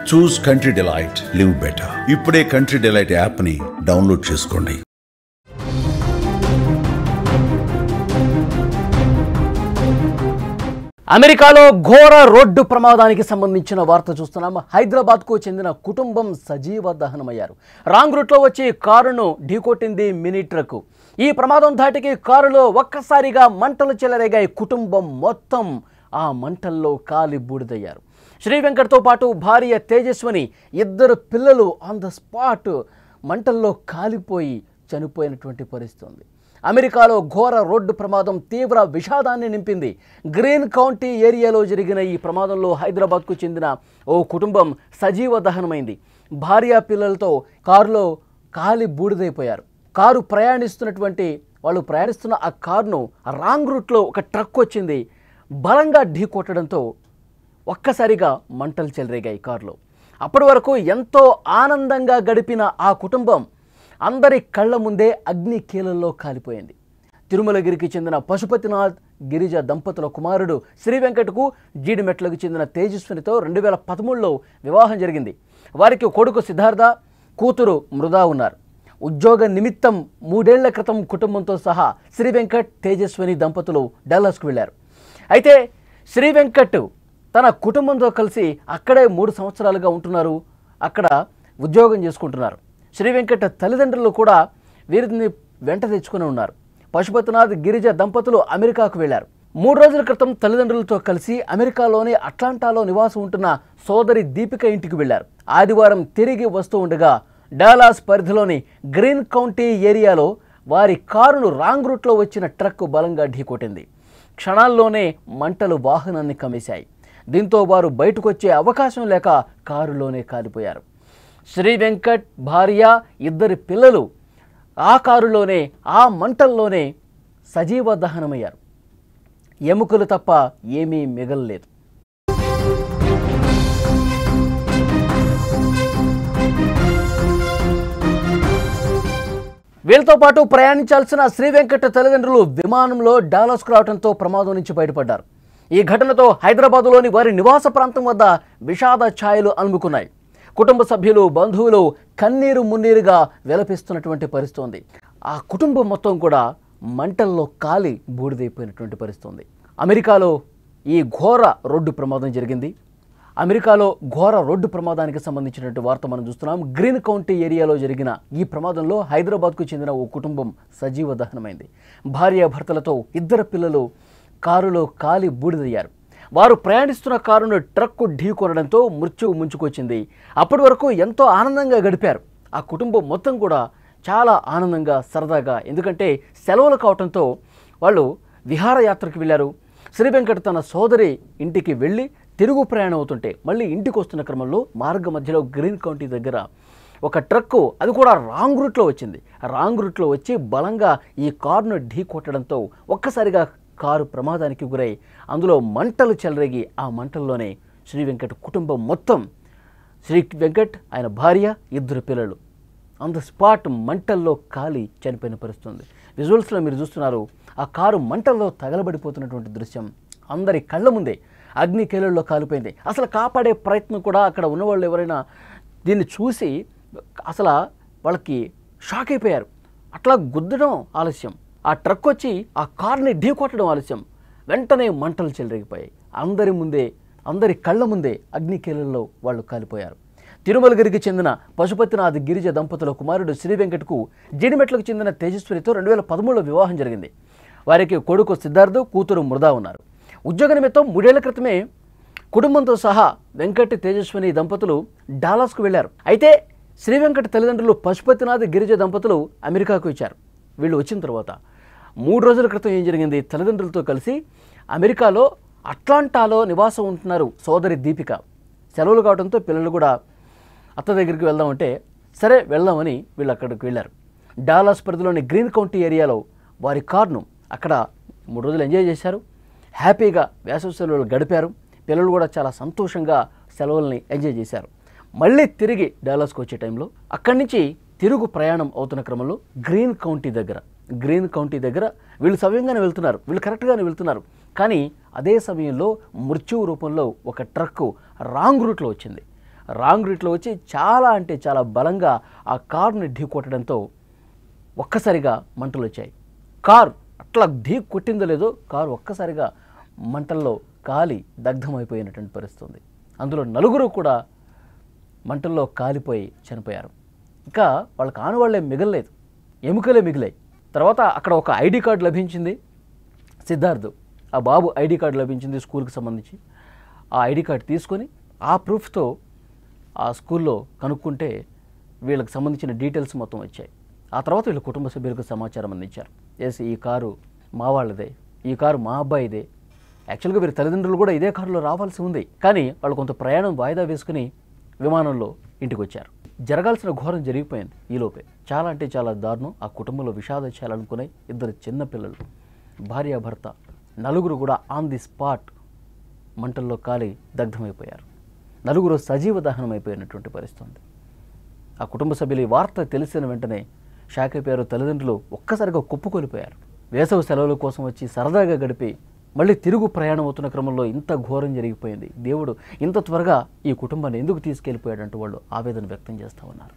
చూస్ country delight, live better. ఇప్పుడే country delight app ని download చేసుకోండి. అమెరికాలో ఘోర రోడ్డు ప్రమాదానికి సంబంధించిన వార్త చూస్తున్నాం. హైదరాబాద్కు చెందిన కుటుంబం సజీవ దహనమయ్యారు. రాంగ్ రూట్లో వచ్చి కారును ఢీకొట్టింది మినీ ట్రక్. ఈ ప్రమాదం ధాటికి కారులో ఒక్కసారిగా మంటలు చెలరేగాయి. కుటుంబం మొత్తం ఆ మంటల్లో కాలి బూడిదయ్యారు. శ్రీ వెంకట్తో పాటు భార్య తేజస్విని, ఇద్దరు పిల్లలు ఆన్ ద స్పాట్ మంటల్లో కాలిపోయి చనిపోయినటువంటి పరిస్థితి ఉంది. అమెరికాలో ఘోర రోడ్డు ప్రమాదం తీవ్ర విషాదాన్ని నింపింది. గ్రీన్ కౌంటీ ఏరియాలో జరిగిన ఈ ప్రమాదంలో హైదరాబాద్కు చెందిన ఓ కుటుంబం సజీవ దహనమైంది. భార్య పిల్లలతో కారులో కాలి బూడిదైపోయారు. కారు వాళ్ళు ప్రయాణిస్తున్న ఆ కారును రాంగ్ రూట్లో ఒక ట్రక్ వచ్చింది. బలంగా ఢీ కొట్టడంతో ఒక్కసారిగా మంటలు చెలరేగాయి కారులో. అప్పటి వరకు ఎంతో ఆనందంగా గడిపిన ఆ కుటుంబం అందరి కళ్ళ ముందే అగ్ని కీలల్లో కాలిపోయింది. తిరుమలగిరికి చెందిన పశుపతినాథ్ గిరిజ దంపతుల కుమారుడు శ్రీ వెంకట్కు జీడిమెట్లకు చెందిన తేజస్వినితో 2013లో వివాహం జరిగింది. వారికి కొడుకు సిద్ధార్థ, కూతురు మృదా ఉన్నారు. ఉద్యోగ నిమిత్తం 3 ఏళ్ల క్రితం కుటుంబంతో సహా శ్రీ వెంకట్, తేజస్విని దంపతులు డల్లాస్కు వెళ్లారు. అయితే శ్రీ వెంకట్ తన కుటుంబంతో కలిసి అక్కడే 3 సంవత్సరాలుగా ఉంటున్నారు. అక్కడ ఉద్యోగం చేసుకుంటున్నారు. శ్రీ వెంకట్ తల్లిదండ్రులు కూడా వీరిని వెంట తెచ్చుకుని ఉన్నారు. పశుపతినాథ్ గిరిజ దంపతులు అమెరికాకు వెళ్లారు. 3 రోజుల క్రితం తల్లిదండ్రులతో కలిసి అమెరికాలోని అట్లాంటాలో నివాసం ఉంటున్న సోదరి దీపిక ఇంటికి వెళ్లారు. ఆదివారం తిరిగి వస్తూ ఉండగా డాలాస్ పరిధిలోని గ్రీన్ కౌంటీ ఏరియాలో వారి కారును రాంగ్ రూట్లో వచ్చిన ట్రక్ బలంగా ఢీకొట్టింది. క్షణాల్లోనే మంటలు వాహనాన్ని కమ్మేశాయి. దీంతో వారు బయటకు వచ్చే అవకాశం లేక కారులోనే కాలిపోయారు. శ్రీ వెంకట్ భార్య, ఇద్దరి పిల్లలు ఆ కారులోనే, ఆ మంటల్లోనే సజీవ దహనమయ్యారు. ఎముకలు తప్ప ఏమీ మిగలలేదు. వీళ్ళతో పాటు ప్రయాణించాల్సిన శ్రీ వెంకట్ తల్లిదండ్రులు విమానంలో డాలస్కు రావడంతో ప్రమాదం నుంచి బయటపడ్డారు. ఈ ఘటనతో హైదరాబాదులోని వారి నివాస ప్రాంతం వద్ద విషాద ఛాయలు అలుముకున్నాయి. కుటుంబ సభ్యులు, బంధువులు కన్నీరు మున్నీరుగా విలపిస్తున్నటువంటి పరిస్థితి ఉంది. ఆ కుటుంబం మొత్తం కూడా మంటల్లో కాలి బూడిదైపోయినటువంటి పరిస్థితి ఉంది. అమెరికాలో ఈ ఘోర రోడ్డు ప్రమాదం జరిగింది. అమెరికాలో ఘోర రోడ్డు ప్రమాదానికి సంబంధించినటువంటి వార్త మనం చూస్తున్నాం. గ్రీన్ కౌంటీ ఏరియాలో జరిగిన ఈ ప్రమాదంలో హైదరాబాద్కు చెందిన ఓ కుటుంబం సజీవ దహనమైంది. భార్యాభర్తలతో ఇద్దరు పిల్లలు కారులో కాలి బూడిదయ్యారు. వారు ప్రయాణిస్తున్న కారును ట్రక్కు ఢీ కొనడంతో మృత్యువు ముంచుకొచ్చింది. అప్పటి వరకు ఎంతో ఆనందంగా గడిపారు. ఆ కుటుంబం మొత్తం కూడా చాలా ఆనందంగా, సరదాగా, ఎందుకంటే సెలవులు కావడంతో వాళ్ళు విహారయాత్రకు వెళ్ళారు. శ్రీ వెంకట్ తన సోదరి ఇంటికి వెళ్ళి తిరుగు ప్రయాణం అవుతుంటే మళ్ళీ ఇంటికి వస్తున్న క్రమంలో మార్గ మధ్యలో గ్రీన్ కౌంటీ దగ్గర ఒక ట్రక్కు, అది కూడా రాంగ్ రూట్లో వచ్చింది. రాంగ్ రూట్లో వచ్చి బలంగా ఈ కారును ఢీ కొట్టడంతో ఒక్కసారిగా కారు ప్రమాదానికి గురై అందులో మంటలు చెలరేగి ఆ మంటల్లోనే శ్రీ వెంకట్ కుటుంబం మొత్తం, శ్రీ వెంకట్, ఆయన భార్య, ఇద్దరు పిల్లలు ఆన్ ద స్పాట్ మంటల్లో కాలి చనిపోయిన పరిస్థితుంది. విజువల్స్లో మీరు చూస్తున్నారు. ఆ కారు మంటల్లో తగలబడిపోతున్నటువంటి దృశ్యం అందరి కళ్ళ ముందే అగ్ని కేలల్లో కాలిపోయింది. అసలు కాపాడే ప్రయత్నం కూడా అక్కడ ఉన్నవాళ్ళు ఎవరైనా దీన్ని చూసి అసలు వాళ్ళకి షాక్ అయిపోయారు. అట్లా గుద్దడం ఆలస్యం, ఆ ట్రక్ వచ్చి ఆ కార్ని ఢీ కొట్టడం ఆలస్యం. వెంటనే మంటలు చెలరేగిపోయాయి. అందరి కళ్ళ ముందే అగ్నికేలల్లో వాళ్ళు కాలిపోయారు. తిరుమలగిరికి చెందిన పశుపతినాథ్ గిరిజ దంపతుల కుమారుడు శ్రీ వెంకట్కు జీడిమెట్లకు చెందిన తేజస్వినితో 2013లో వివాహం జరిగింది. వారికి కొడుకు సిద్ధార్థ, కూతురు మృదా ఉన్నారు. ఉద్యోగ నిమిత్తం 3 ఏళ్ల క్రితమే కుటుంబంతో సహా వెంకట్, తేజస్విని దంపతులు డాలస్కు వెళ్లారు. అయితే శ్రీ వెంకట్ తల్లిదండ్రులు పశుపతినాథ్ గిరిజ దంపతులు అమెరికాకు వచ్చారు. వీళ్ళు వచ్చిన తర్వాత 3 రోజుల క్రితం ఏం జరిగింది, తల్లిదండ్రులతో కలిసి అమెరికాలో అట్లాంటాలో నివాసం ఉంటున్నారు సోదరి దీపిక. సెలవులు కావడంతో పిల్లలు కూడా అత్త దగ్గరికి వెళ్దామంటే సరే వెళ్దామని వీళ్ళు అక్కడికి వెళ్ళారు. డాలస్ పరిధిలోని గ్రీన్ కౌంటీ ఏరియాలో వారి కారును అక్కడ 3 రోజులు ఎంజాయ్ చేశారు. హ్యాపీగా వేసవి సెలవులు గడిపారు. పిల్లలు కూడా చాలా సంతోషంగా సెలవుల్ని ఎంజాయ్ చేశారు. మళ్ళీ తిరిగి డాలస్కి వచ్చే టైంలో అక్కడి నుంచి తిరుగు ప్రయాణం అవుతున్న క్రమంలో గ్రీన్ కౌంటీ దగ్గర వీళ్ళు సవ్యంగానే వెళ్తున్నారు, వీళ్ళు కరెక్ట్గానే వెళ్తున్నారు. కానీ అదే సమయంలో మృత్యువు రూపంలో ఒక ట్రక్కు రాంగ్ రూట్లో వచ్చింది. రాంగ్ రూట్లో వచ్చి చాలా అంటే చాలా బలంగా ఆ కారుని ఢీ కొట్టడంతో ఒక్కసారిగా మంటలు వచ్చాయి. కారు అట్లా ఢీ కొట్టిందో లేదో కారు ఒక్కసారిగా మంటల్లో కాలి దగ్ధమైపోయినటువంటి పరిస్థితి. అందులో నలుగురు కూడా మంటల్లో కాలిపోయి చనిపోయారు. ఇంకా వాళ్ళకి ఆనవాళ్లే మిగలలేదు, ఎముకలే మిగిలాయి. తర్వాత అక్కడ ఒక ఐడి కార్డు లభించింది. సిద్ధార్థ్ ఆ బాబు ఐడి కార్డు లభించింది స్కూల్కి సంబంధించి. ఆ ఐడి కార్డు తీసుకొని ఆ ప్రూఫ్తో ఆ స్కూల్లో కనుక్కుంటే వీళ్ళకి సంబంధించిన డీటెయిల్స్ మొత్తం వచ్చాయి. ఆ తర్వాత వీళ్ళ కుటుంబ సభ్యులకు సమాచారం అందించారు. ఎస్, ఈ కారు మా వాళ్ళదే, ఈ కారు మా అబ్బాయిదే. యాక్చువల్గా వీరి తల్లిదండ్రులు కూడా ఇదే కారులో రావాల్సి ఉంది, కానీ వాళ్ళు కొంత ప్రయాణం వాయిదా వేసుకుని విమానంలో ఇంటికి వచ్చారు. జరగాల్సిన ఘోరం జరిగిపోయింది ఈలోపే. చాలా అంటే చాలా దారుణం. ఆ కుటుంబంలో విషాదం చేయాలనుకునే 2 చిన్న పిల్లలు, భార్యాభర్త, నలుగురు కూడా ఆన్ ది స్పాట్ మంటల్లో కాలి దగ్ధమైపోయారు. నలుగురు సజీవ దహనం అయిపోయినటువంటి పరిస్థితి. ఆ కుటుంబ సభ్యులు ఈ వార్త తెలిసిన వెంటనే షాక్ అయిపోయారు. తల్లిదండ్రులు ఒక్కసారిగా కుప్పకొలిపోయారు. వేసవి సెలవుల కోసం వచ్చి సరదాగా గడిపి మళ్ళీ తిరుగు ప్రయాణం అవుతున్న క్రమంలో ఇంత ఘోరం జరిగిపోయింది. దేవుడు ఇంత త్వరగా ఈ కుటుంబాన్ని ఎందుకు తీసుకెళ్ళిపోయాడంటూ వాళ్ళు ఆవేదన వ్యక్తం చేస్తూ ఉన్నారు.